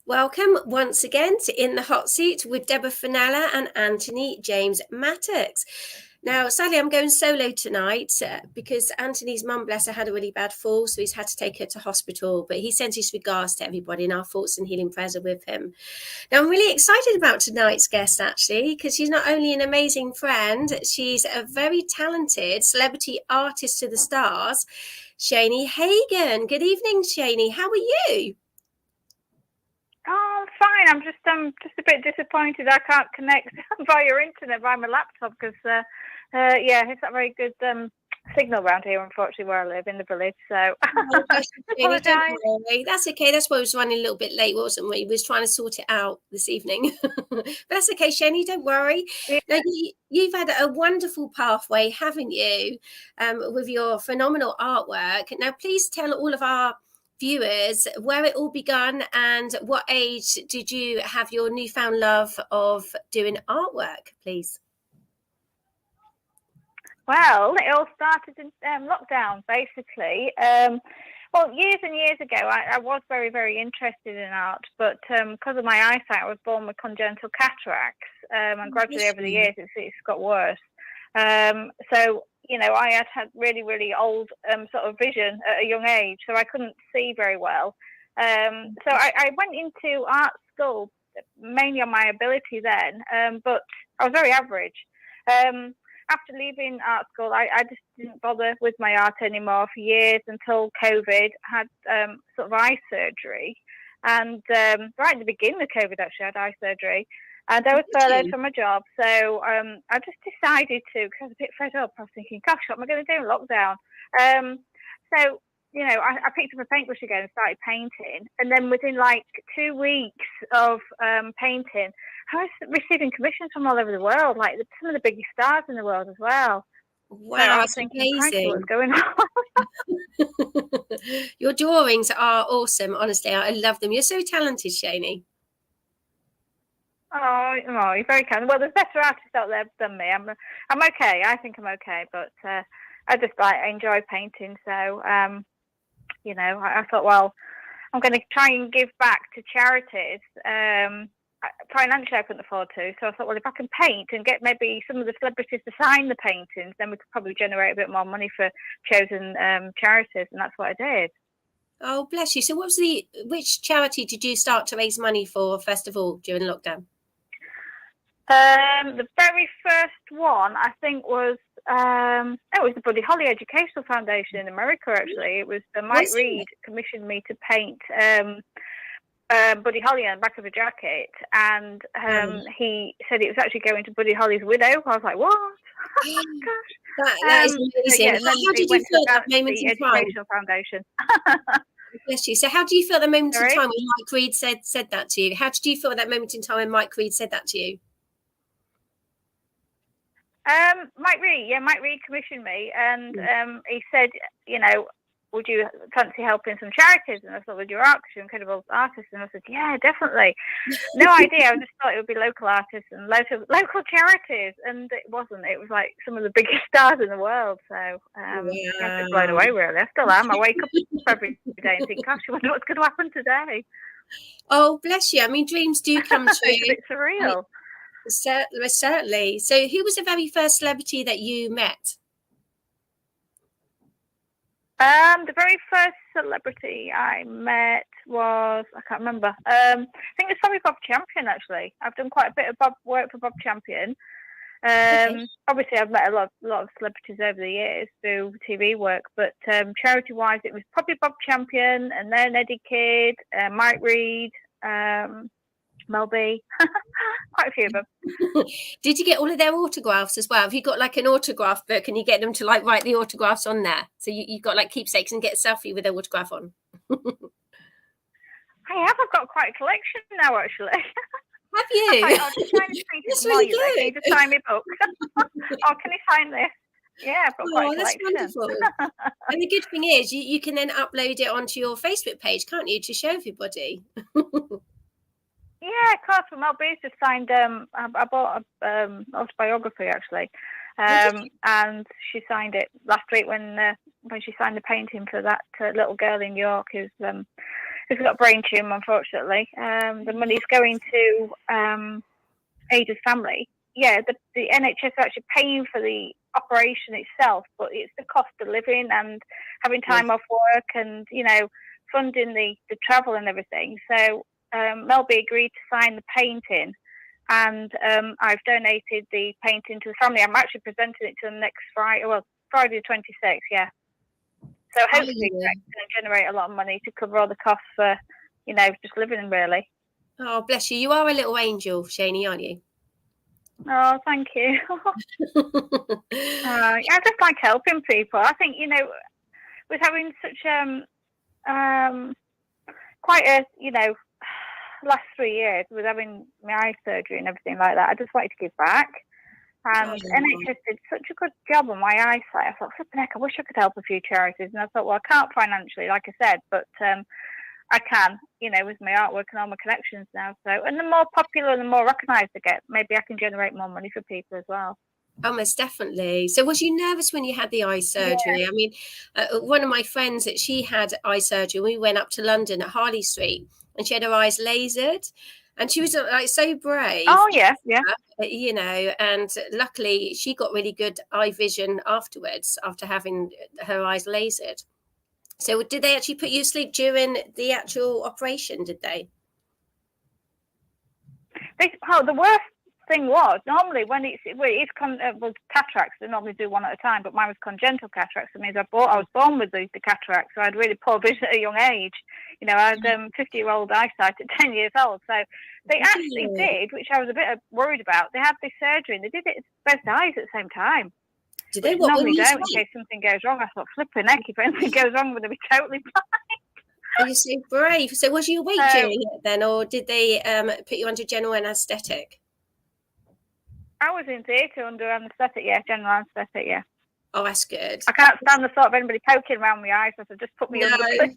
Welcome once again to In the Hot Seat with Deborah Fennella and Anthony James Mattocks. Now, sadly, I'm going solo tonight because Anthony's mum, bless her, had a really bad fall, so he's had to take her to hospital. But he sends his regards to everybody, and our thoughts and healing prayers are with him. Now, I'm really excited about tonight's guest, actually, because she's not only an amazing friend, she's a very talented celebrity artist to the stars, Shany Hagan. Good evening, Shany. How are you? Oh, fine. I'm just a bit disappointed I can't connect via internet via my laptop because it's not very good signal around here, unfortunately, where I live in the village. So That's okay. That's why I was running a little bit late, wasn't we? We was trying to sort it out this evening. But that's okay, Shany, don't worry. Yeah. Now, you've had a wonderful pathway, haven't you, with your phenomenal artwork. Now, please tell all of our viewers where it all begun and what age did you have your newfound love of doing artwork, please? Well, it all started in lockdown, basically. Well, years and years ago, I was very, very interested in art, but because of my eyesight, I was born with congenital cataracts, and gradually over the years, it's got worse. So, I had really, really old sort of vision at a young age, so I couldn't see very well. So I went into art school mainly on my ability then, but I was very average. After leaving art school, I just didn't bother with my art anymore for years until COVID. I had sort of eye surgery. And right at the beginning of COVID, actually, I had eye surgery. And I was furloughed from my job. So I just decided to, because I was a bit fed up. I was thinking, gosh, what am I going to do in lockdown? So, I picked up a paintbrush again and started painting. And then within like 2 weeks of painting, I was receiving commissions from all over the world, like some of the biggest stars in the world as well. Wow, so I was thinking, amazing. What's going on? Your drawings are awesome, honestly. I love them. You're so talented, Shany. Oh, you're very kind. Well, there's better artists out there than me. I'm okay. I think I'm okay, but I just enjoy painting. So, I thought, well, I'm going to try and give back to charities. Financially, I couldn't afford to, so I thought, well, if I can paint and get maybe some of the celebrities to sign the paintings, then we could probably generate a bit more money for chosen charities, and that's what I did. Oh, bless you. So which charity did you start to raise money for, first of all, during lockdown? The very first one, I think, was the Buddy Holly Educational Foundation in America, actually. It was Mike Reed commissioned me to paint Buddy Holly on the back of a jacket, and he said it was actually going to Buddy Holly's widow. I was like, what? Oh, gosh. That is amazing. And then how did you feel at that moment in time? Educational Foundation. Bless you. So how do you feel at the moment in time when Mike Reed said that to you? How did you feel at that moment in time when Mike Reed said that to you? Mike Reed commissioned me, and he said, would you fancy helping some charities? And I thought, with your art, because you're an incredible artist. And I said, yeah, definitely. No idea. I just thought it would be local artists and local charities. And it wasn't. It was like some of the biggest stars in the world. So I was just blown away, really. I still am. I wake up every day and think, gosh, I wonder what's going to happen today. Oh, bless you. I mean, dreams do come true. It's surreal. Certainly. So who was the very first celebrity that you met? The very first celebrity I met was, I can't remember. I think it's probably Bob Champion, actually. I've done quite a bit of work for Bob Champion. Obviously, I've met a lot of celebrities over the years through TV work, but charity-wise, it was probably Bob Champion, and then Eddie Kidd, Mike Reed, Mel B, quite a few of them. Did you get all of their autographs as well? Have you got like an autograph book and you get them to like write the autographs on there? So you've got like keepsakes and get a selfie with their autograph on? I have. I've got quite a collection now, actually. Have you? I'll just try and paint it more. You need to sign my book. Oh, can you sign this? Yeah, I've got quite a collection. That's wonderful. And the good thing is you can then upload it onto your Facebook page, can't you, to show everybody? Yeah, of course. Well, Mel B's just signed. I bought a autobiography, actually, and she signed it last week when she signed the painting for that little girl in York who's He's got a brain tumour, unfortunately. The money's going to aid his family. Yeah, the NHS are actually paying for the operation itself, but it's the cost of living and having time off work and, funding the travel and everything. So Melby agreed to sign the painting, and I've donated the painting to the family. I'm actually presenting it to them next Friday, Friday the 26th, yeah. So hopefully it's going to generate a lot of money to cover all the costs for, just living really. Oh, bless you. You are a little angel, Shany, aren't you? Oh, thank you. I just like helping people. I think, with having such quite a, last 3 years with having my eye surgery and everything like that, I just wanted to give back. And NHS did such a good job on my eyesight. I thought, flipping heck, I wish I could help a few charities. And I thought, well, I can't financially, like I said, but I can, with my artwork and all my connections now. So, and the more popular and the more recognised I get, maybe I can generate more money for people as well. Oh, most definitely. So was you nervous when you had the eye surgery? Yeah. I mean, one of my friends, she had eye surgery. We went up to London at Harley Street and she had her eyes lasered. And she was like so brave. Oh, yeah. And luckily she got really good eye vision afterwards after having her eyes lasered. So did they actually put you to sleep during the actual operation, did they? The worst thing was, normally when it's cataracts, they normally do one at a time, but mine was congenital cataracts. It means I was born with the cataracts, so I had really poor vision at a young age. I had 50-year-old eyesight at 10 years old. So they actually did, which I was a bit worried about. They had this surgery and they did it both eyes at the same time. Did they? Normally don't, in case something goes wrong. I thought, flipping heck, if anything goes wrong, I'm going to be totally blind. Are you so brave? So was you awake during it then, or did they put you under general anaesthetic? I was in theatre under anaesthetic, yeah, general anaesthetic, yeah. Oh, that's good. I can't stand the thought of anybody poking around my eyes, so just put me under, please.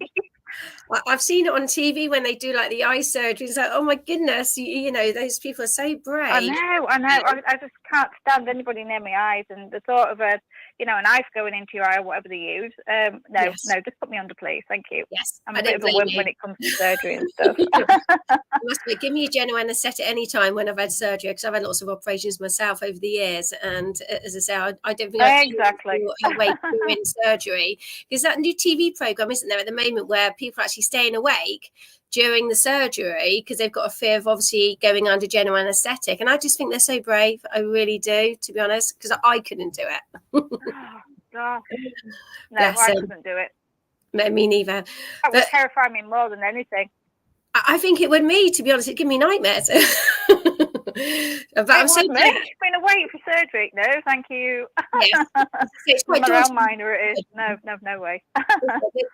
I've seen it on TV when they do like the eye surgery. It's like, oh my goodness, those people are so brave. I know. I just can't stand anybody near my eyes, and the thought of a knife going into your eye or whatever they use. No, just put me under, please. Thank you. Yes, I'm a bit of a wimp when it comes to surgery and stuff. Give me a general anaesthetic any time when I've had surgery, because I've had lots of operations myself over the years, and as I say, I don't think I can awake during surgery, because that new TV program, isn't there, at the moment, where people are actually staying awake during the surgery because they've got a fear of obviously going under general anaesthetic, and I just think they're so brave. I really do, to be honest, because I couldn't do it. Oh, God. No, I couldn't do it. No, me neither. That would terrify me more than anything. I think it would me, to be honest. It'd give me nightmares. But I'm so glad. Been awake for surgery. No, thank you. Yes. It's quite minor it is. No way.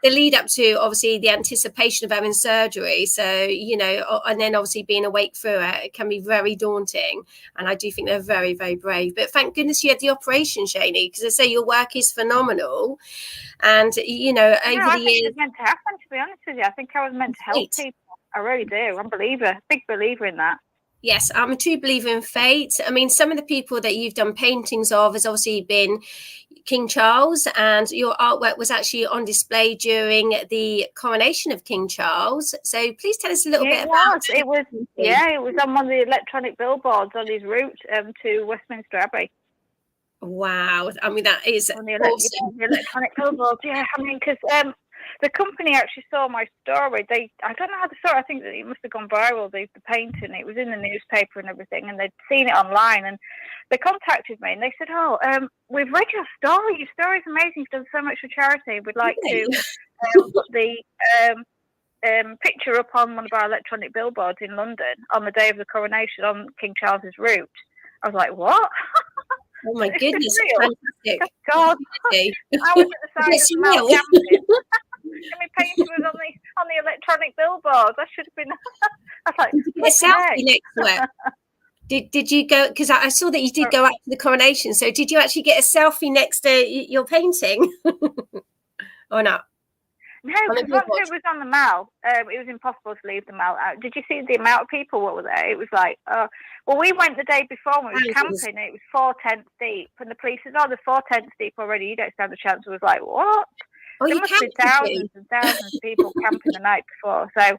The lead up to obviously the anticipation of having surgery. So, and then obviously being awake through it can be very daunting. And I do think they're very, very brave. But thank goodness you had the operation, Shany, because I say your work is phenomenal. And, over the years. I think it was meant to happen, to be honest with you. I think I was meant to help people. I really do. I'm a believer, big believer in that. Yes, I'm a true believer in fate. I mean, some of the people that you've done paintings of has obviously been King Charles, and your artwork was actually on display during the coronation of King Charles. So please tell us a little bit about it. It was on one of the electronic billboards on his route to Westminster Abbey. Wow. I mean, that is on the awesome. The electronic billboards, yeah. I mean, because the company actually saw my story. I don't know how they saw it. I think that it must have gone viral, the painting. It was in the newspaper and everything, and they'd seen it online. And they contacted me and they said, we've read your story. Your story's amazing. You've done so much for charity. We'd like to put the picture up on one of our electronic billboards in London on the day of the coronation on King Charles's route. I was like, what? Oh my goodness, fantastic. God. I was at the side of the Mount Camping. And my painting was on the electronic billboards. I should have been. I was like, did you get a selfie next to it? Did you go? Because I saw that you did go out to the coronation. So did you actually get a selfie next to your painting, or not? No, because once it was on the Mall, it was impossible to leave the Mall out. Did you see the amount of people that were there? It was like, we went the day before when we were camping, and it was 4 tents deep. And the police said, there's 4 tents deep already. You don't stand a chance. I was like, what? Oh, There you must be camped, did you? thousands and thousands of people camping the night before. So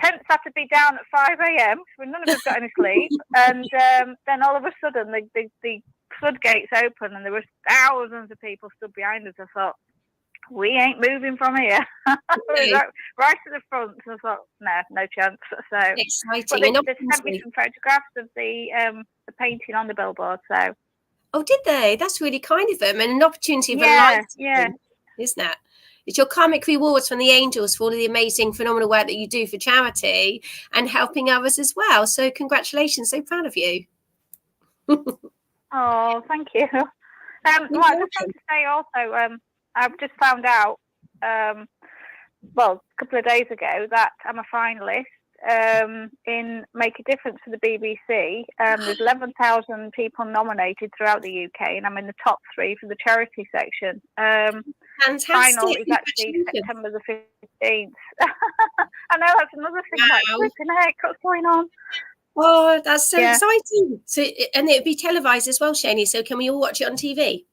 tents had to be down at 5 a.m. so none of us got any sleep. And then all of a sudden the floodgates open and there were thousands of people stood behind us. I thought, we ain't moving from here. Right to the front. So I thought, no chance. So Exciting. but they sent me some photographs of the painting on the billboard. So oh, did they? That's really kind of them, and an opportunity of a lifetime, isn't it? It's your karmic rewards from the angels for all of the amazing, phenomenal work that you do for charity and helping others as well. So congratulations. So proud of you. Oh, thank you. Well, I just want to say also, I've just found out, a couple of days ago that I'm a finalist in Make a Difference for the BBC. There's 11,000 people nominated throughout the UK, and I'm in the top 3 for the charity section. Fantastic. Final is actually September the 15th. I know, that's another thing. Wow. Like, flipping heck, what's going on? Oh, that's so exciting. So, and it'd be televised as well, Shany. So can we all watch it on TV?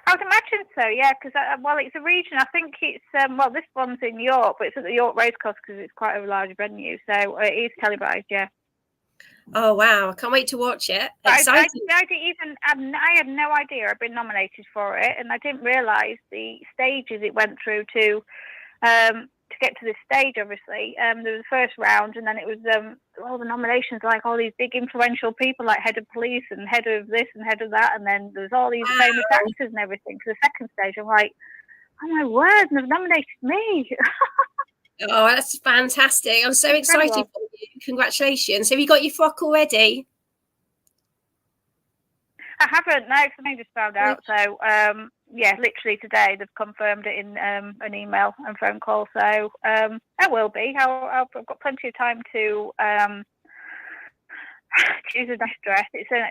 I would imagine so, yeah, because, it's a region. I think it's, this one's in York, but it's at the York Racecourse because it's quite a large venue. So it is televised, yeah. Oh, wow. I can't wait to watch it. Exciting. I had no idea I'd been nominated for it, and I didn't realise the stages it went through to get to this stage, obviously. There was the first round, and then it was all the nominations, like all these big influential people, like head of police and head of this and head of that, and then there's all these famous actors and everything. So the second stage, I'm like, oh my word, they've nominated me. Oh, that's fantastic. I'm so excited for you. Congratulations. Have you got your frock already? I haven't, no, because I just found out. So, literally today they've confirmed it in an email and phone call. So I will be. I've got plenty of time to choose a nice dress. It's an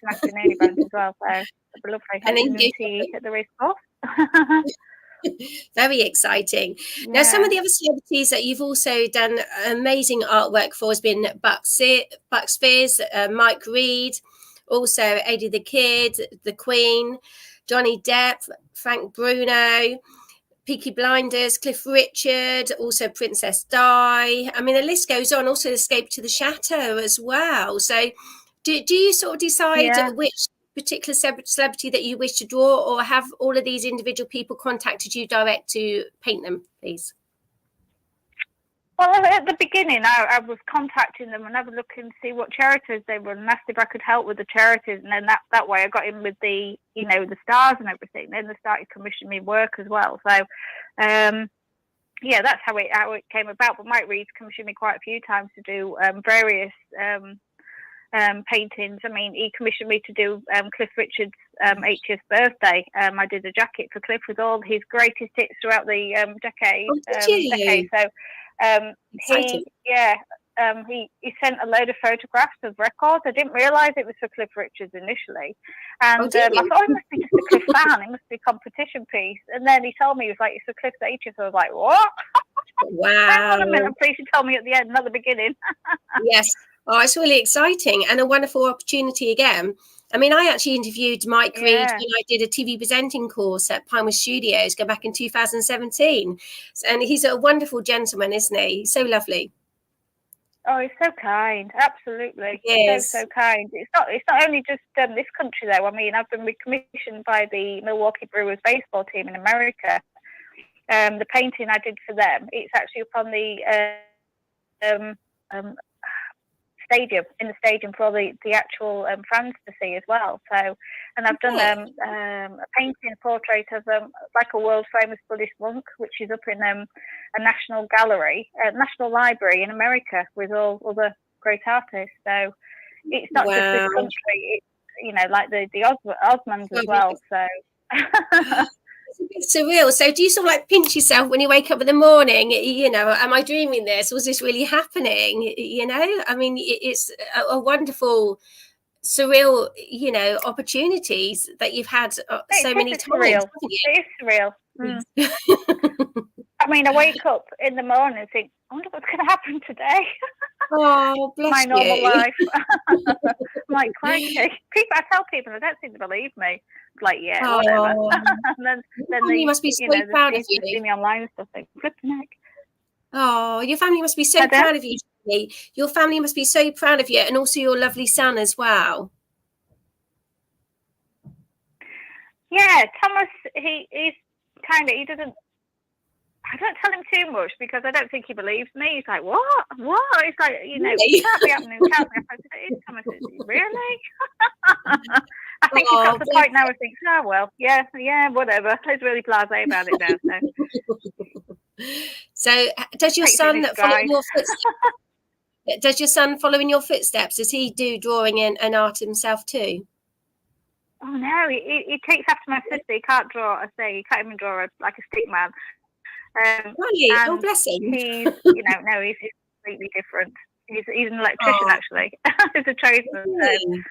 afternoon event as well. So it'll be lovely. And tea at the race course. Very exciting. Now, some of the other celebrities that you've also done amazing artwork for has been Buck Spears, Mike Reed, also Eddie the Kid, the Queen, Johnny Depp, Frank Bruno, Peaky Blinders, Cliff Richard, also Princess Di. I mean, the list goes on. Also, Escape to the Chateau as well. So, do you sort of decide which particular celebrity that you wish to draw, or have all of these individual people contacted you direct to paint them, please? Well, at the beginning, I was contacting them and have a look and see what charities they were and asked if I could help with the charities. And then that way I got in with the stars and everything. Then they started commissioning me work as well. So, that's how it came about. But Mike Reed's commissioned me quite a few times to do various paintings. I mean, he commissioned me to do Cliff Richard's 80th birthday. I did a jacket for Cliff with all his greatest hits throughout the decade. So he sent a load of photographs of records. I didn't realise it was for Cliff Richards initially, and I thought it must be just a Cliff fan. It must be a competition piece. And then he told me it was like, it's for Cliff's 80th. So I was like, what? Wow! Hang on a minute, please. You told me at the end, not the beginning. Yes. Oh, it's really exciting and a wonderful opportunity again. I mean, I actually interviewed Mike Reed when I did a TV presenting course at Pinewood Studios, go back in 2017. And he's a wonderful gentleman, isn't he? He's so lovely. Oh, he's so kind. Absolutely. Yes. So kind. It's not only just this country, though. I mean, I've been commissioned by the Milwaukee Brewers baseball team in America. The painting I did for them, it's actually up on the stadium for the actual fans to see as well. So, and I've done a painting portrait of like a world famous Buddhist monk, which is up in a national national library in America with all other great artists. So it's not just this country; it's like the Osmonds as well. So. It's surreal. So do you sort of like pinch yourself when you wake up in the morning, am I dreaming this? Was this really happening? I mean, it's a wonderful, surreal, opportunities that you've had so many times. Surreal. It is surreal. I mean, I wake up in the morning and think, I wonder what's going to happen today. Oh, bless my normal life. like, crikey. I tell people, I don't seem to believe me. Like, yeah, whatever. and then you must be so proud of you. See me online and stuff, like, flipping heck. Oh, your family must be so proud of you. Your family must be so proud of you, and also your lovely son as well. Yeah, Thomas, he's kind of, he doesn't, I don't tell him too much because I don't think he believes me. He's like, what? He's like, you know, it can't be happening, I said, it is, Thomas. Really? I think he's got to the point now where he thinks, oh, well, yeah, whatever. He's really blasé about it now. So does your son follow in your footsteps? Does your son follow in your footsteps? Does he do drawing and art himself too? Oh, no, he takes after my sister. He can't draw, he can't even draw like a stick man. Oh, bless him. He's, you know, no, he's completely different. He's an electrician, actually. He's a tradesman. Really?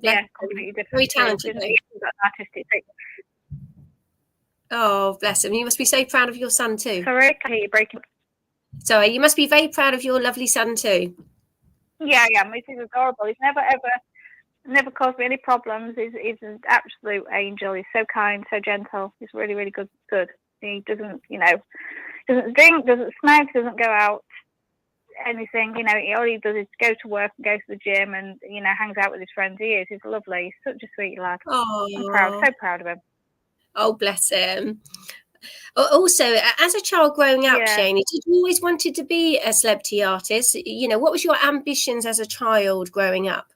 Yeah, completely different. Very talented. He's got an artistic thing. Oh, bless him. You must be so proud of your son too. Sorry, I hear you breaking. Sorry, you must be very proud of your lovely son too. Yeah, he's adorable. He's never caused me any problems. He's an absolute angel. He's so kind, so gentle. He's really, really good. He doesn't, you know, doesn't drink, doesn't smoke, doesn't go out, anything. You know, all he does is go to work and go to the gym and, you know, hangs out with his friends. He's lovely. He's such a sweet lad. Oh, I'm so proud of him. Oh, bless him. Also, as a child growing up, Shany, did you always wanted to be a celebrity artist? You know, what was your ambitions as a child growing up?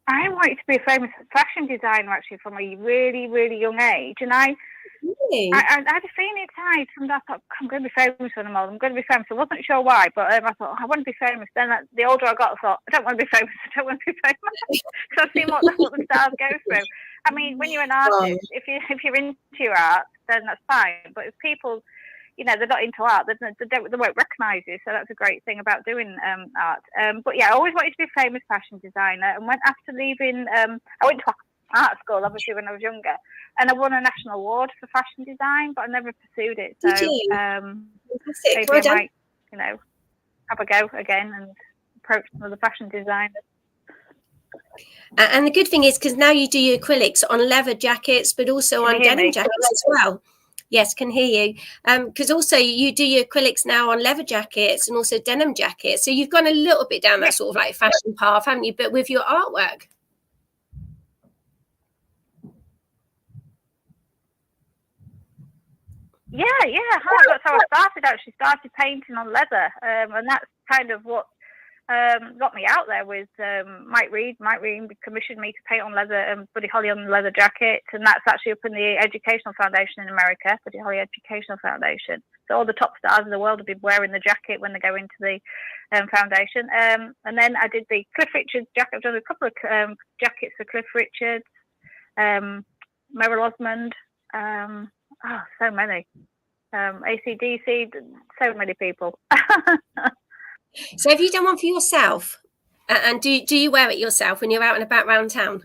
I wanted to be a famous fashion designer, actually, from a really, really young age. And I had a feeling at times, I thought, I'm going to be famous when I'm old. I'm going to be famous. I wasn't sure why, but I thought, I want to be famous. Then the older I got, I thought, I don't want to be famous. I don't want to be famous. Because I've seen what the stars go through. I mean, when you're an artist, if you're into your art, then that's fine. But if people, you know, they're not into art, they won't recognise you. So that's a great thing about doing art. But yeah, I always wanted to be a famous fashion designer. And after leaving, I went to art school, obviously, when I was younger. And I won a national award for fashion design, but I never pursued it. So maybe I might, you know, have a go again and approach another fashion designer. And the good thing is, because now you do your acrylics on leather jackets, but also on denim jackets as well. Yes, can hear you. Because also you do your acrylics now on leather jackets and also denim jackets. So you've gone a little bit down that sort of like fashion path, haven't you? But with your artwork. Yeah. That's how I started painting on leather. And that's kind of what got me out there with Mike Reed. Mike Reed commissioned me to paint on leather, Buddy Holly on the leather jacket, and that's actually up in the Educational Foundation in America, Buddy Holly Educational Foundation. So all the top stars in the world have been wearing the jacket when they go into the foundation. And then I did the Cliff Richards jacket. I've done a couple of jackets for Cliff Richards, Merrill Osmond, so many. AC/DC, so many people. So have you done one for yourself? And do you wear it yourself when you're out and about around town?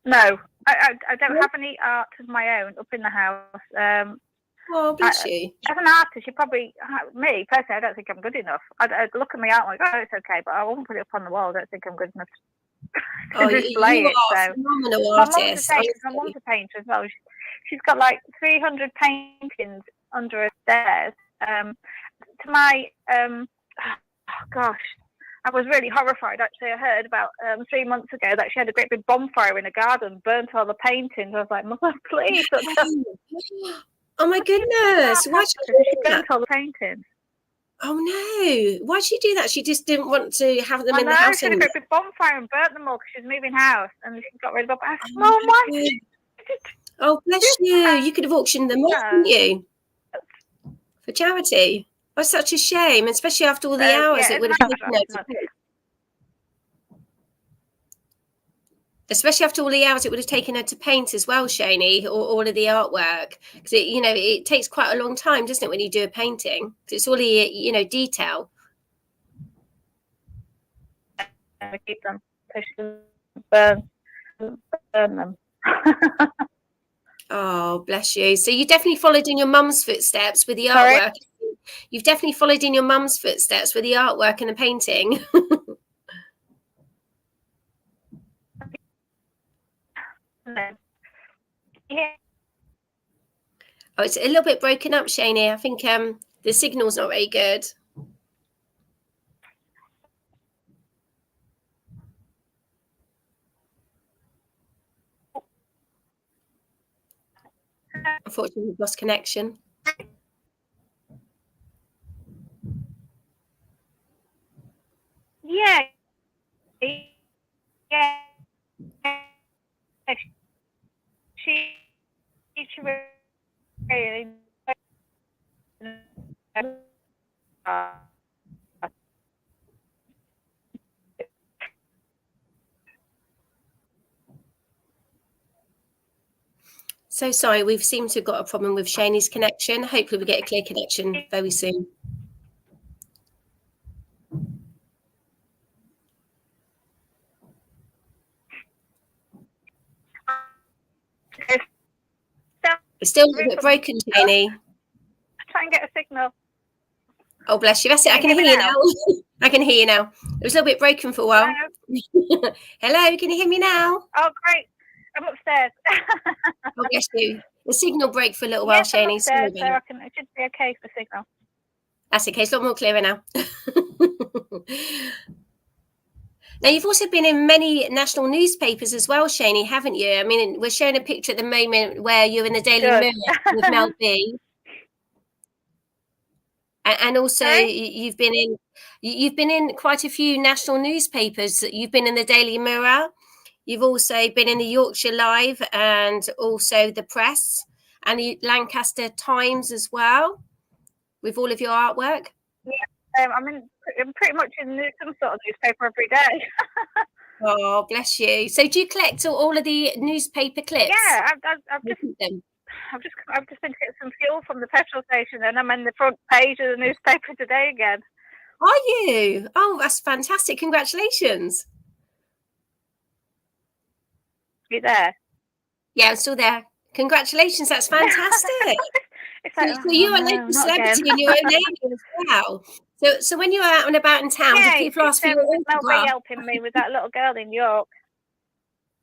No, I don't have any art of my own up in the house. Oh, bless you. As an artist, me personally, I don't think I'm good enough. I'd look at my art and go, oh, it's okay, but I won't put it up on the wall. I don't think I'm good enough to display it. So phenomenal artist. My mum's a painter as well. She's got like 300 paintings under her stairs. To my gosh, I was really horrified. Actually, I heard about 3 months ago that she had a great big bonfire in a garden, burnt all the paintings. I was like, Mother, please. Oh my goodness! Why'd she burnt all the paintings? Oh no! Why'd she do that? She just didn't want to have them in the house. She had a great big bonfire and burnt them all because she was moving house, and she got rid of them. I said, Mum, why? Oh, bless you! You could have auctioned them off, couldn't you? For charity. That's such a shame, especially after all the hours it would have taken her to paint. Especially after all the hours it would have taken her to paint as well, Shany, or all of the artwork. Because it takes quite a long time, doesn't it, when you do a painting? Because it's all the detail. I keep them, burn them. Oh, bless you. So you definitely followed in your mum's footsteps with the artwork. you've definitely followed in your mum's footsteps with the artwork and the painting. Yeah. Oh, it's a little bit broken up, Shany. I think the signal's not very good. Unfortunately, we've lost connection. Yeah. Yeah. She really. So sorry, we've seemed to have got a problem with Shany's connection. Hopefully we get a clear connection very soon. It's still a little bit broken, Shany. Try and get a signal. Oh, bless you. That's it. I can hear you now. I can hear you now. It was a little bit broken for a while. Hello, Hello, can you hear me now? Oh, great. I'm upstairs. Oh, bless you. The signal broke for a little while, Yes, I'm Shany. upstairs, so it should be okay for signal. That's okay. It's a lot more clearer now. Now, you've also been in many national newspapers as well, Shany, haven't you? I mean, we're showing a picture at the moment where you're in the Daily Mirror with Mel B. And also, you've been in quite a few national newspapers. You've been in the Daily Mirror. You've also been in the Yorkshire Live and also the Press and the Lancaster Times as well, with all of your artwork. Yeah, I'm pretty much in some sort of newspaper every day. Oh, bless you. So, do you collect all of the newspaper clips? Yeah, I've just been to get some fuel from the petrol station, and I'm in the front page of the newspaper today again. Are you? Oh, that's fantastic! Congratulations. You there? Yeah, I'm still there. Congratulations! That's fantastic. It's like, so you're a local celebrity in your own area as well. So when you're out and about in town, do people ask for your autograph? Mel B helping me with that little girl in York.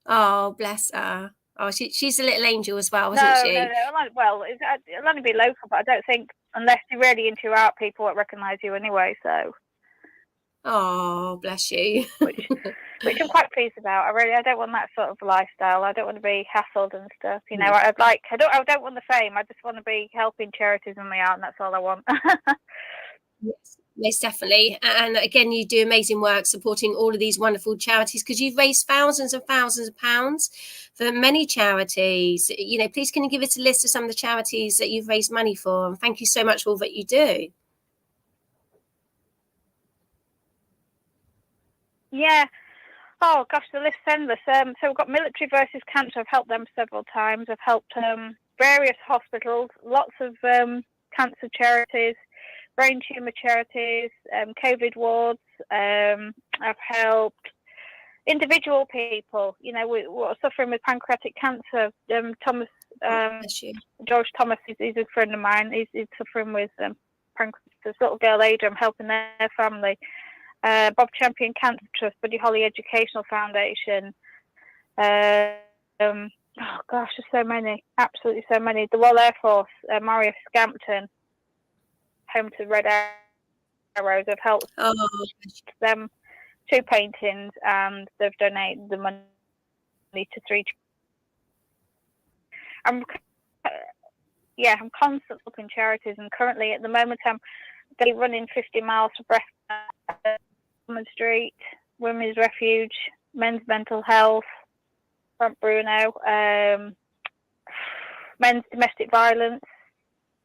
Oh, bless her. Oh, she's a little angel as well, isn't she? No. Well, it'll only be local, but I don't think, unless you're really into art, people won't recognise you anyway, so. Oh, bless you. which I'm quite pleased about. I don't want that sort of lifestyle. I don't want to be hassled and stuff. You know, I don't want the fame. I just want to be helping charities in my art, and that's all I want. Yes, most definitely. And again, you do amazing work supporting all of these wonderful charities because you've raised thousands and thousands of pounds for many charities. You know, please can you give us a list of some of the charities that you've raised money for? And thank you so much for all that you do. Yeah. Oh gosh, the list's endless. So we've got Military versus Cancer. I've helped them several times. I've helped various hospitals, lots of cancer charities, brain tumour charities, COVID wards. I've helped individual people, you know, who are suffering with pancreatic cancer. Thomas, George Thomas, he's a friend of mine. He's suffering with pancreatic. This little girl, Ada, I'm helping their family. Bob Champion Cancer Trust, Buddy Holly Educational Foundation. Oh gosh, there's so many, absolutely so many. The Royal Air Force, Maria Scampton, home to Red Arrows. I've helped them 2 paintings, and they've donated the money to 3. I'm constantly helping charities, and currently at the moment I'm running 50 miles for breast cancer. Street, Women's Refuge, Men's Mental Health, Front Bruno, Men's Domestic Violence.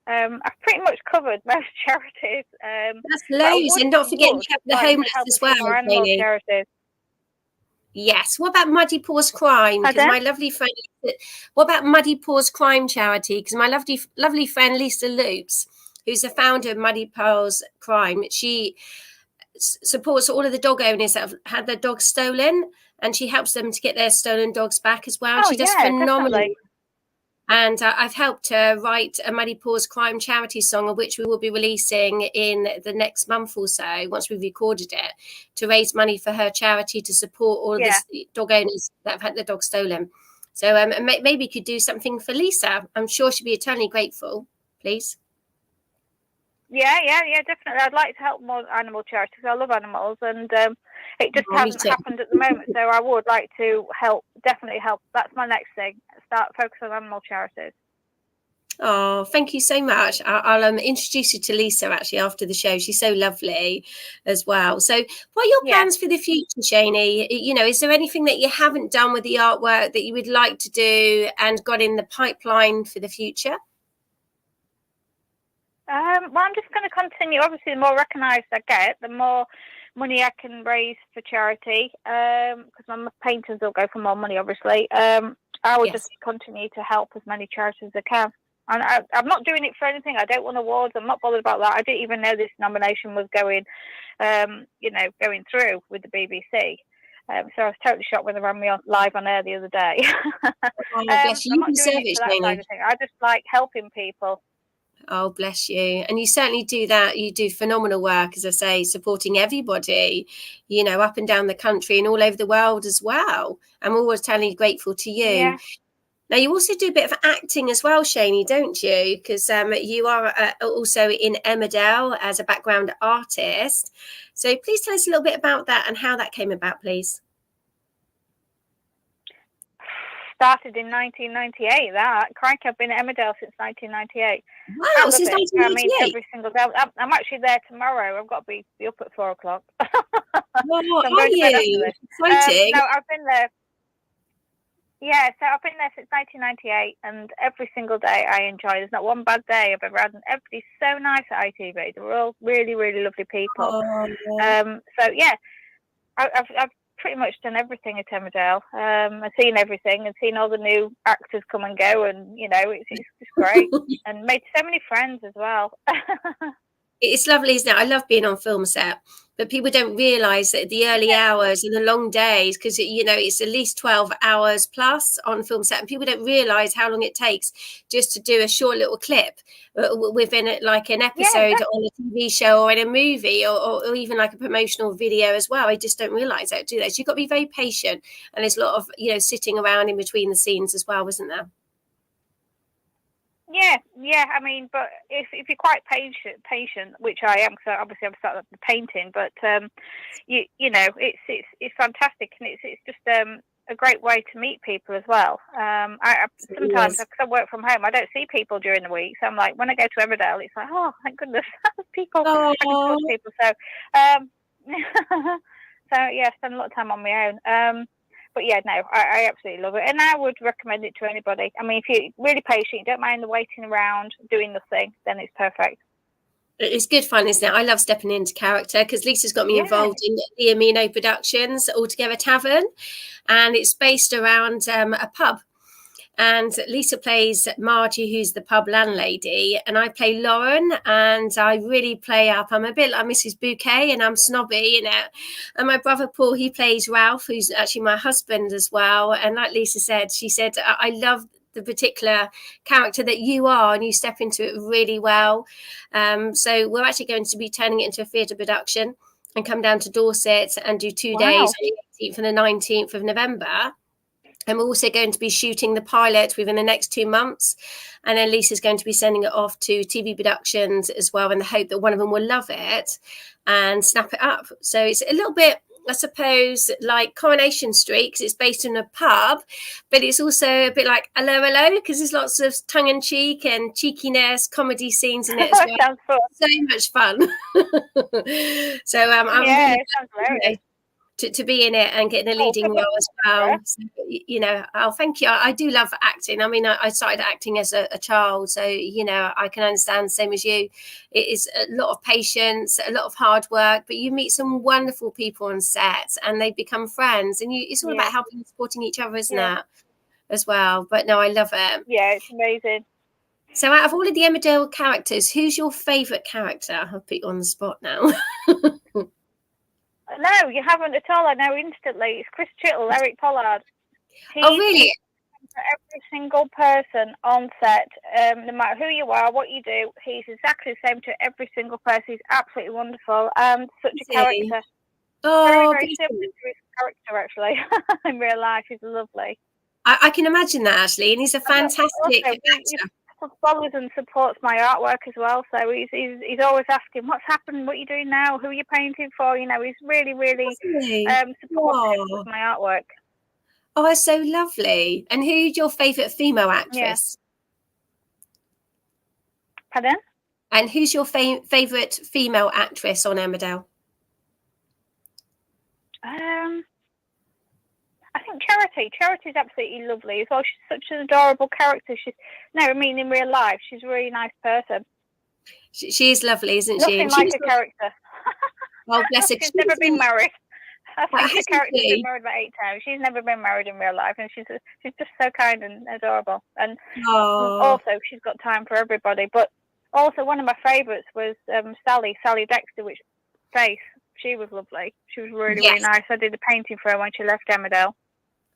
I've pretty much covered most charities. That's loads, and don't forget you have the homeless as well. Charities. Yes. What about Muddy Paws Crime? Because my lovely friend. What about Muddy Paws Crime Charity? Because my lovely friend Lisa Loops, who's the founder of Muddy Paws Crime, she supports all of the dog owners that have had their dogs stolen, and she helps them to get their stolen dogs back as well. She does phenomenal. And I've helped her write a Muddy Paws crime charity song, of which we will be releasing in the next month or so, once we've recorded it, to raise money for her charity to support all of the dog owners that have had their dog stolen. So maybe you could do something for Lisa. I'm sure she'd be eternally grateful, please. Yeah, definitely. I'd like to help more animal charities. I love animals, and it just hasn't happened at the moment. So I would like to definitely help. That's my next thing. Start focusing on animal charities. Oh, thank you so much. I'll introduce you to Lisa actually after the show. She's so lovely as well. So what are your plans for the future, Shany? You know, is there anything that you haven't done with the artwork that you would like to do and got in the pipeline for the future? Well, I'm just going to continue. Obviously, the more recognised I get, the more money I can raise for charity, because my paintings will go for more money, obviously. I will just continue to help as many charities as I can. And I'm not doing it for anything. I don't want awards. I'm not bothered about that. I didn't even know this nomination was going through with the BBC. So I was totally shocked when they ran me on live on air the other day. Oh, bless you. I'm not doing it for that side of thing. I just like helping people. Oh, bless you. And you certainly do that. You do phenomenal work, as I say, supporting everybody, you know, up and down the country and all over the world as well. I'm always eternally grateful to you. Yeah. Now, you also do a bit of acting as well, Shany, don't you? Because you are also in Emmerdale as a background artist. So please tell us a little bit about that and how that came about, please. Started in 1998. Crikey, I've been at Emmerdale since 1998. Wow, since 1998. I mean, every single day. I'm actually there tomorrow. I've got to be up at 4 o'clock. Well, so I'm going to bed after this. Exciting. No, I've been there. Yeah, so I've been there since 1998, and every single day I enjoy. There's not one bad day I've ever had, and everybody's so nice at ITV. They're all really, really lovely people. Oh, yeah. So yeah, I've pretty much done everything at Emmerdale. I've seen everything and seen all the new actors come and go, and you know, it's just great, and made so many friends as well. It's lovely, isn't it? I love being on film set, but people don't realise that the early hours and the long days, because you know it's at least 12 hours plus on film set, and people don't realise how long it takes just to do a short little clip within it, like an episode on a TV show or in a movie, or even like a promotional video as well. I just don't realise that, do they? So you've got to be very patient, and there's a lot of sitting around in between the scenes as well, isn't there? Yeah. I mean, but if you're quite patient, which I am, because obviously I've started the painting, but you know, it's fantastic, and it's just a great way to meet people as well. I sometimes, because I work from home, I don't see people during the week, so I'm like, when I go to Emmerdale, it's like, oh, thank goodness, people. I can talk to people. So, so yeah, I spend a lot of time on my own. But yeah, no, I absolutely love it, and I would recommend it to anybody. I mean, if you're really patient, you don't mind the waiting around, doing nothing, then it's perfect. It's good fun, isn't it? I love stepping into character, because Lisa's got me involved in the Amino Productions Altogether Tavern, and it's based around a pub. And Lisa plays Margie, who's the pub landlady, and I play Lauren, and I really play up. I'm a bit like Mrs. Bouquet, and I'm snobby in it. And my brother Paul, he plays Ralph, who's actually my husband as well. And like Lisa said, she said, I love the particular character that you are, and you step into it really well. So we're actually going to be turning it into a theatre production and come down to Dorset and do 2 days on the 18th and the 19th of November. And we're also going to be shooting the pilot within the next 2 months. And then Lisa's going to be sending it off to TV productions as well, in the hope that one of them will love it and snap it up. So it's a little bit, I suppose, like Coronation Street, because it's based in a pub, but it's also a bit like Hello, Hello, because there's lots of tongue-in-cheek and cheekiness, comedy scenes in it as well. Sounds fun. So much fun. So I'm really it sounds hilarious. To be in it and getting a leading role as well. So, thank you. I do love acting. I mean, I started acting as a child, so I can understand the same as you. It is a lot of patience, a lot of hard work, but you meet some wonderful people on set and they become friends, and it's all about helping and supporting each other, isn't it, as well? But no, I love it. Yeah, it's amazing. So out of all of the Emmerdale characters, who's your favourite character? I'll put you on the spot now. No, you haven't at all. I know instantly. It's Chris Chittle, Eric Pollard. Oh, really? every single person on set, no matter who you are, what you do. He's exactly the same to every single person. He's absolutely wonderful and such a character. Very, Oh, very similar to his character, actually. In real life, he's lovely. I can imagine that, actually, and he's a fantastic also, actor. he follows and supports my artwork as well. So he's always asking, "What's happened? What are you doing now? Who are you painting for?" You know, he's really, really supportive of my artwork. Oh, that's so lovely. And who's your favourite female actress? Pardon? And who's your favourite female actress on Emmerdale? I think Charity. Charity's absolutely lovely as well. She's such an adorable character. In real life, she's a really nice person. She is lovely, isn't she? Nothing like a character. Oh, bless her. She's never been married. I think the character's been married about 8 times. She's never been married in real life, and she's just so kind and adorable. And also, she's got time for everybody. But also, one of my favourites was Sally Dexter, which Faith. She was lovely. She was really, really nice. I did a painting for her when she left Emmerdale.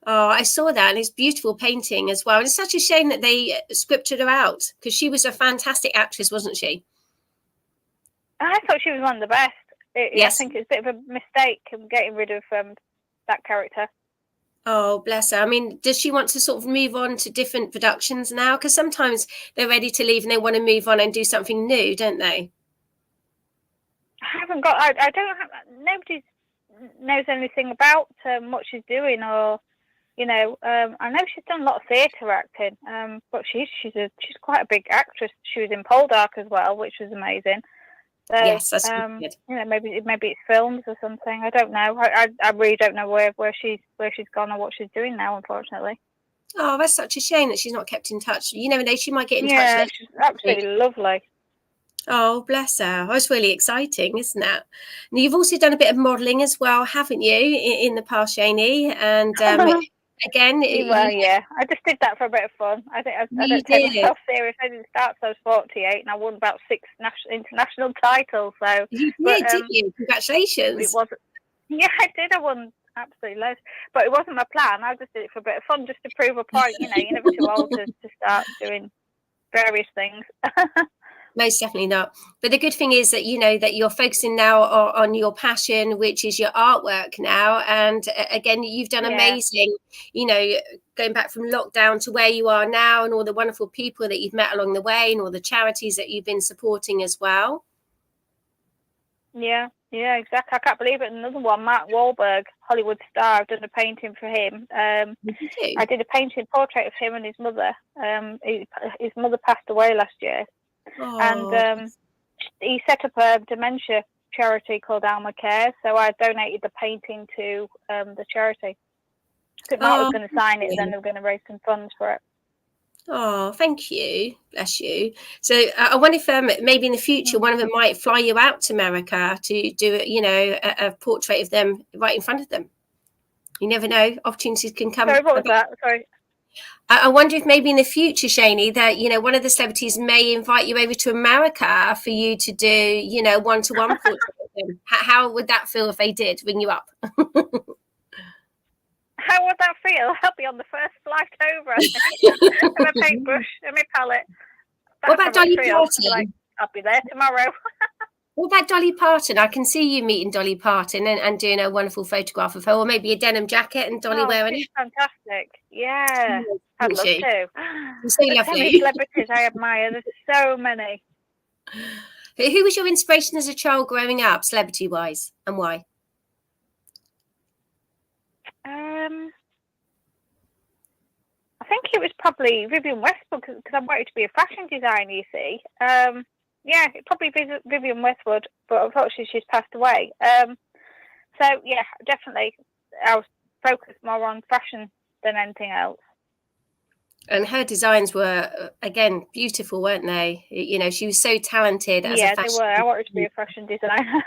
Oh, I saw that, and it's beautiful painting as well. And it's such a shame that they scripted her out, because she was a fantastic actress, wasn't she? I thought she was one of the best. Yes. I think it's a bit of a mistake getting rid of that character. Oh, bless her. I mean, does she want to sort of move on to different productions now? Because sometimes they're ready to leave and they want to move on and do something new, don't they? I don't have. Nobody knows anything about what she's doing, or I know she's done a lot of theatre acting, but she's quite a big actress. She was in Poldark as well, which was amazing. So, yes, that's good. Maybe it's films or something. I don't know. I really don't know where she's gone or what she's doing now, unfortunately. Oh, that's such a shame that she's not kept in touch. You never know, she might get in touch. Yeah, she's absolutely lovely. Oh, bless her. That's really exciting, isn't it? And you've also done a bit of modelling as well, haven't you, in the past, Shany? And again... I just did that for a bit of fun. I don't take myself serious. I didn't start till I was 48, and I won about 6 international titles. So you did, didn't you? Congratulations. It wasn't. Yeah, I did. I won absolutely loads. But it wasn't my plan. I just did it for a bit of fun, just to prove a point. You're never too old to start doing various things. Most definitely not. But the good thing is that that you're focusing now on your passion, which is your artwork now. And again, you've done amazing, going back from lockdown to where you are now, and all the wonderful people that you've met along the way, and all the charities that you've been supporting as well. Yeah, exactly. I can't believe it. Another one, Mark Wahlberg, Hollywood star. I've done a painting for him. I did a portrait of him and his mother. His mother passed away last year. Oh. And he set up a dementia charity called Alma Cares, so I donated the painting to the charity. So Mark was going to sign it, and then they were going to raise some funds for it. Oh, thank you. Bless you. So I wonder if maybe in the future one of them might fly you out to America to do a portrait of them right in front of them. You never know. Opportunities can come. Sorry, what was that? Sorry. I wonder if maybe in the future, Shany, that one of the celebrities may invite you over to America for you to do, one-to-one portrait with them. How would that feel if they did ring you up? How would that feel? I'll be on the first flight over. With a paintbrush and my palette. What about Dolly Parton? I'll be there tomorrow. What about Dolly Parton? I can see you meeting Dolly Parton and doing a wonderful photograph of her, or maybe a denim jacket and Dolly wearing it. Fantastic. Yeah. I'd love to. She's so lovely. So many celebrities I admire. There's so many. Who was your inspiration as a child growing up, celebrity-wise, and why? I think it was probably Vivienne Westwood, because I wanted to be a fashion designer, you see. Probably Vivienne Westwood, but unfortunately she's passed away. So, yeah, definitely I was focused more on fashion than anything else. And her designs were, again, beautiful, weren't they? She was so talented as a fashion designer. Yeah, they were. I wanted to be a fashion designer.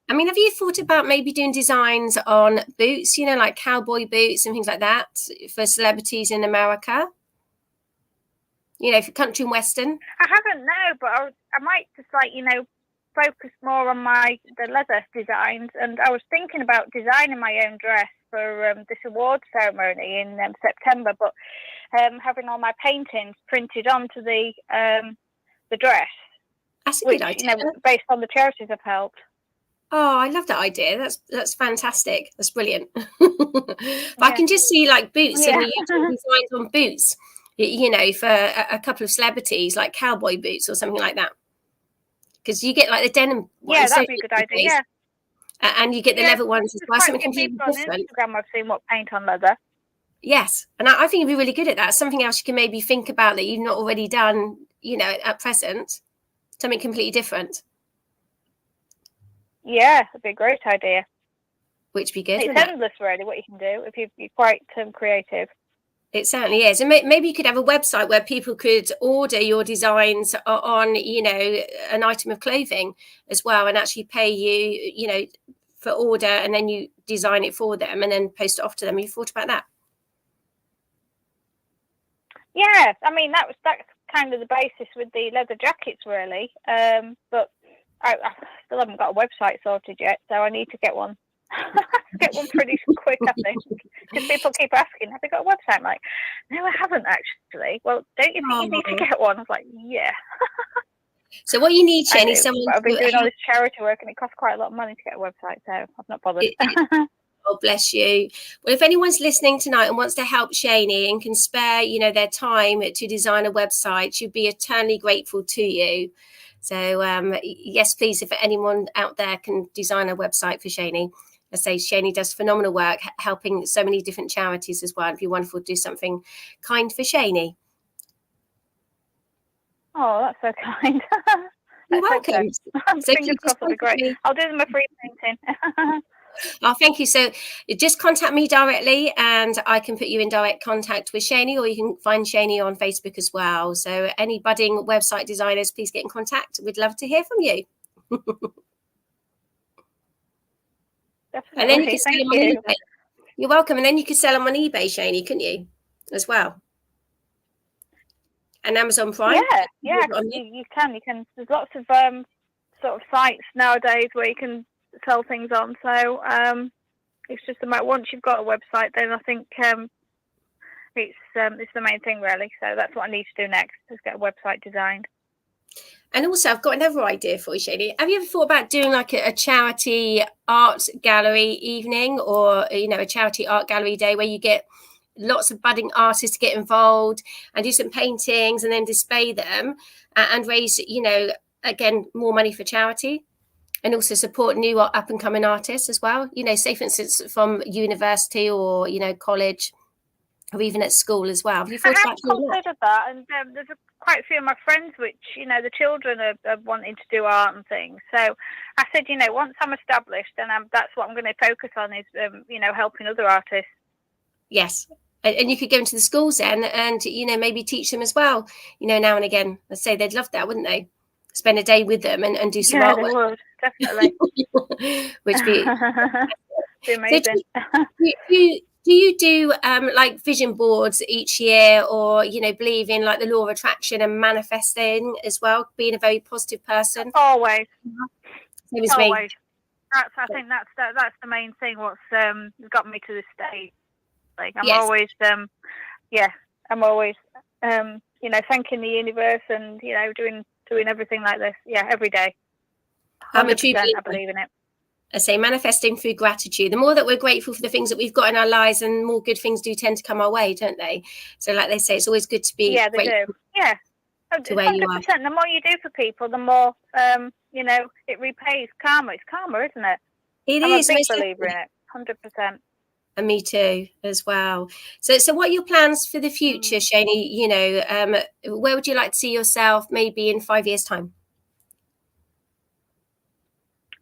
I mean, have you thought about maybe doing designs on boots, like cowboy boots and things like that for celebrities in America? For country and western? I haven't, no, but I might just focus more on the leather designs, and I was thinking about designing my own dress for this award ceremony in September, but having all my paintings printed onto the dress, That's a which, good idea. based on the charities I've helped. Oh, I love that idea. That's fantastic. That's brilliant. But I can just see like boots and you designs on boots, for a couple of celebrities, like cowboy boots or something like that. Because you get like the denim ones. Yeah, that'd be a good idea. Yeah. And you get the leather ones as well, something completely different. On Instagram I've seen what paint on leather. Yes, and I think you'd be really good at that. Something else you can maybe think about that you've not already done, at present. Something completely different. Yeah, that'd be a great idea. Which would be good. It's endless, really, what you can do if you're quite creative. It certainly is. And maybe you could have a website where people could order your designs on, an item of clothing as well, and actually pay you, for order, and then you design it for them and then post it off to them. Have you thought about that? Yeah, I mean, that's kind of the basis with the leather jackets, really. But I still haven't got a website sorted yet, so I need to get one. Get one pretty quick, I think, because people keep asking, have you got a website? I'm like, no, I haven't actually. Well, don't you think you need to get one? I was like, yeah. So what you need, Shany, someone. I've been doing all this charity work, and it costs quite a lot of money to get a website, so I've not bothered. Oh, bless you. Well, if anyone's listening tonight and wants to help Shany and can spare, their time to design a website, she'd be eternally grateful to you. So, yes, please, if anyone out there can design a website for Shany. I say Shany does phenomenal work helping so many different charities as well. It'd be wonderful to do something kind for Shany. Oh, that's so kind. You're welcome. So fingers crossed, will be great. I'll do them a free painting. Oh, thank you. So just contact me directly and I can put you in direct contact with Shany, or you can find Shany on Facebook as well. So any budding website designers, please get in contact. We'd love to hear from you. Definitely. And then you can sell them on eBay. You're welcome. And then you could sell them on eBay, Shany, couldn't you, as well? And Amazon Prime. Yeah, you can. There's lots of sort of sites nowadays where you can sell things on. So it's just a matter, once you've got a website, then I think it's the main thing, really. So that's what I need to do next, is get a website designed. And also, I've got another idea for you, Shany. Have you ever thought about doing like a charity art gallery evening, or a charity art gallery day where you get lots of budding artists to get involved and do some paintings and then display them and raise, again, more money for charity, and also support new up and coming artists as well? Say for instance from university or college, or even at school as well. Have you thought about considered that? And there's quite a few of my friends which, the children are wanting to do art and things. So I said, once I'm established, then that's what I'm going to focus on, is, helping other artists. Yes. And you could go into the schools then and, maybe teach them as well, now and again. I'd say they'd love that, wouldn't they? Spend a day with them and do some artwork. They would, definitely. Which be amazing. So do you do like vision boards each year, or believe in like the law of attraction and manifesting as well, being a very positive person? Always. Always. I think that's the main thing. What's got me to this stage. Like I'm Yes. always I'm always thanking the universe and doing everything like this. Yeah, every day. I'm a true believer. I believe in it. I say manifesting through gratitude. The more that we're grateful for the things that we've got in our lives, and more good things do tend to come our way, don't they? So like they say, it's always good to be they do. Yeah. To where you are. 100%. The more you do for people, the more it repays. Karma. It's karma, isn't it? I'm a big believer in it. 100%. And me too, as well. So what are your plans for the future, Shany? Where would you like to see yourself maybe in 5 years' time?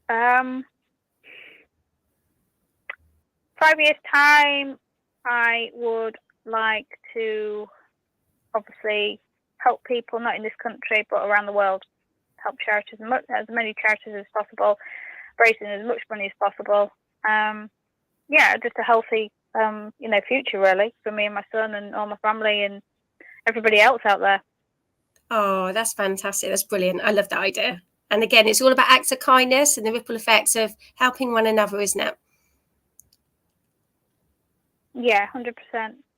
5 years' time, I would like to obviously help people, not in this country, but around the world. Help charities, as many charities as possible, raising as much money as possible. Just a healthy, future, really, for me and my son and all my family and everybody else out there. Oh, that's fantastic. That's brilliant. I love that idea. And again, it's all about acts of kindness and the ripple effects of helping one another, isn't it? Yeah, 100%,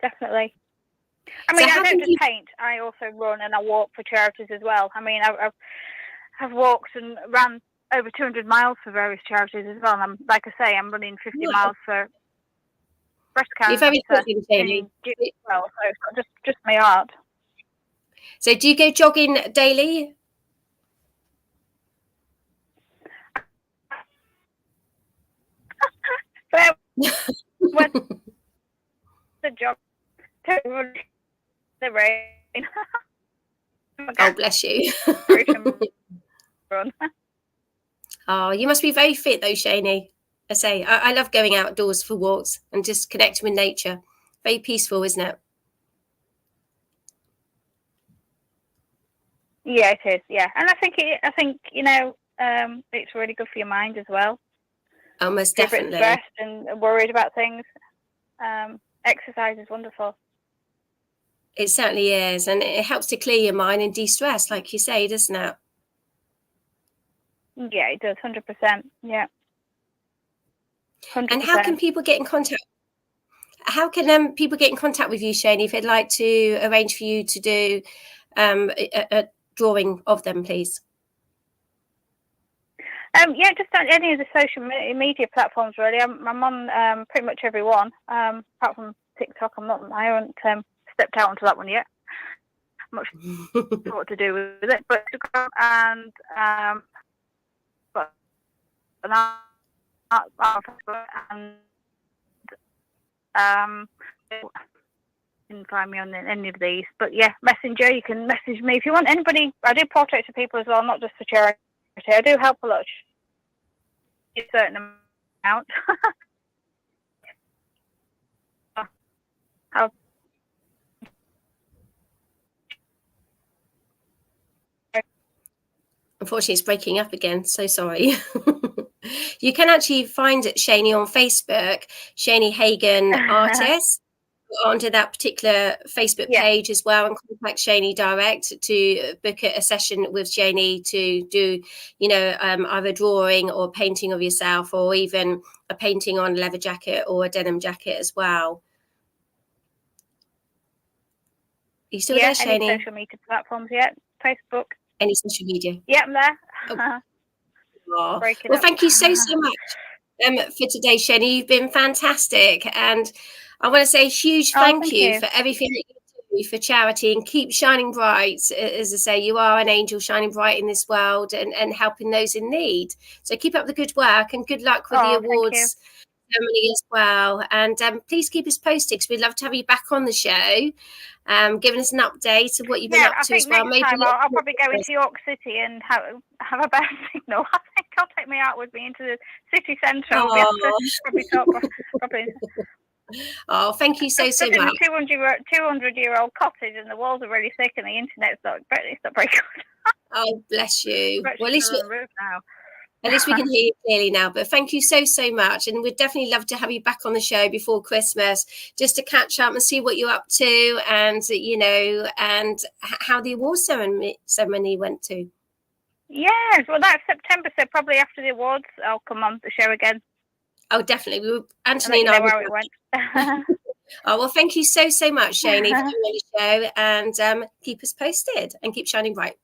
definitely. I mean, I don't just paint. I also run and I walk for charities as well. I mean, I've walked and ran over 200 miles for various charities as well. And I'm, like I say, I'm running 50 miles for breast cancer. You're very good, Shany. Well, so it's not just my art. So do you go jogging daily? When the jog, the rain. Oh, bless you. Oh, you must be very fit though, Shany. I say, I love going outdoors for walks and just connecting with nature. Very peaceful, isn't it? Yeah, it is. Yeah, and I think you know, it's really good for your mind as well. Oh, most if you're definitely. A bit stressed and worried about things, exercise is wonderful. It certainly is, and it helps to clear your mind and de-stress, like you say, doesn't it? Yeah, it does, 100%. Yeah. 100%. And how can people get in contact? How can people get in contact with you, Shany, if they'd like to arrange for you to do a drawing of them, please? Yeah, just on any of the social media platforms, really. I'm on pretty much every one, apart from TikTok. I haven't stepped out onto that one yet. I'm not sure what to do with it, but and you can find me on any of these. But yeah, Messenger, you can message me if you want. Anybody, I do portraits of people as well, not just for charity. I do help a lot, a certain amount. Unfortunately, it's breaking up again. So sorry. You can actually find Shany on Facebook, Shany Hagan Artist, onto that particular Facebook page as well, and contact Shany direct to book a session with Shany to do, you know, either drawing or painting of yourself, or even a painting on a leather jacket or a denim jacket as well. Are you still there, Shany? Any social media platforms yet? Facebook. Any social media? Yeah, I'm there. Oh. Well, thank you so much for today, Shany. You've been fantastic, and I want to say a huge thank you for everything that you do for charity, and keep shining bright. As I say, you are an angel shining bright in this world and helping those in need. So keep up the good work, and good luck with the awards ceremony as well. And please keep us posted, because we'd love to have you back on the show, giving us an update of what you've been up to as well. Maybe next time I'll probably go into York City and have a better signal. I think I'll take me out with me into the city centre. I'll be able to probably talk properly. Oh, thank you so much. In a 200-year-old cottage, and the walls are really thick, and the internet's not very good. Oh, bless you. Well, at least we can hear you clearly now. But thank you so much, and we'd definitely love to have you back on the show before Christmas, just to catch up and see what you're up to, and you know, and how the awards ceremony went to. Yes, well, that's September, so probably after the awards, I'll come on the show again. Oh, definitely. Anthony and I know how it went. Oh, well, thank you so much, Shany, for doing the show, and keep us posted and keep shining bright.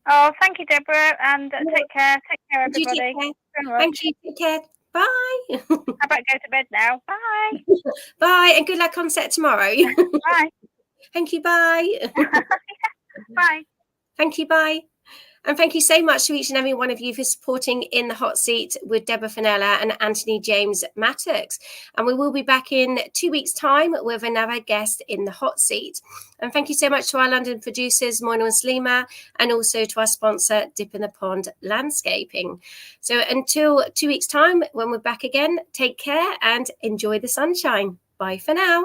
Oh, thank you, Deborah, and take care. Take care, everybody. Take care. Thank you. Take care. Bye. How about go to bed now? Bye. Bye, and good luck on set tomorrow. Bye. Thank you. Bye. Bye. Thank you. Bye. And thank you so much to each and every one of you for supporting In the Hot Seat with Deborah Fennella and Anthony James Mattocks. And we will be back in 2 weeks' time with another guest in the hot seat. And thank you so much to our London producers, Moinul and Salima, and also to our sponsor, Dip in the Pond Landscaping. So until 2 weeks' time, when we're back again, take care and enjoy the sunshine. Bye for now.